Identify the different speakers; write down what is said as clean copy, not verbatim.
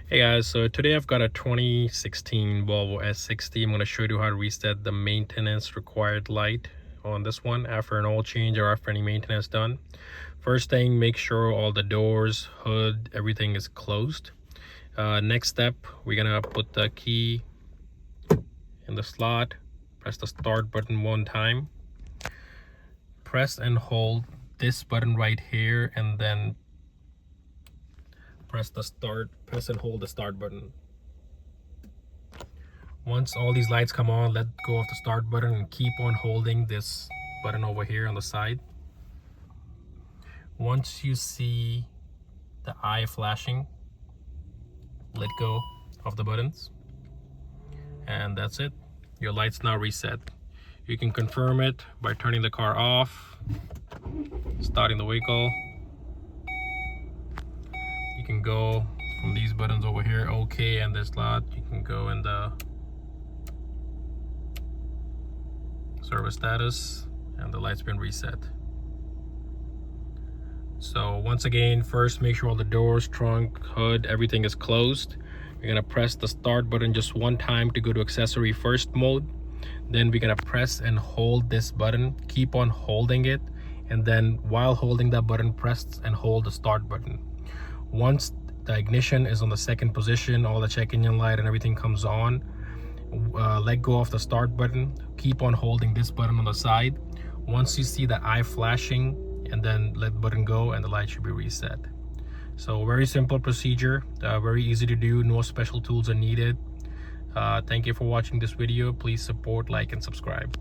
Speaker 1: Hey guys, so today I've got a 2016 Volvo S60. I'm going to show you how to reset the maintenance required light on this one after an oil change or after any maintenance done. First thing, make sure all the doors, hood, everything is closed. Next step, we're going to put the key in the slot, press the start button one time, press and hold this button right here, and then press and hold the start button. Once all these lights come on, let go of the start button and keep on holding this button over here on the side. Once you see the eye flashing, let go of the buttons, and that's it. Your light's now reset. You can confirm it by turning the car off, starting the vehicle. You can go from these buttons over here, OK, and this lot. You can go in the service status, and the light's been reset. So once again, first make sure all the doors, trunk, hood, everything is closed. We're gonna press the start button just one time to go to accessory first mode. Then we're gonna press and hold this button, keep on holding it, and then while holding that button, press and hold the start button. Once the ignition is on the second position, all the check engine light and everything comes on, let go of the start button, keep on holding this button on the side. Once you see the eye flashing, and then let the button go, and the light should be reset. So very simple procedure, very easy to do, no special tools are needed. Thank you for watching this video. Please support, like, and subscribe.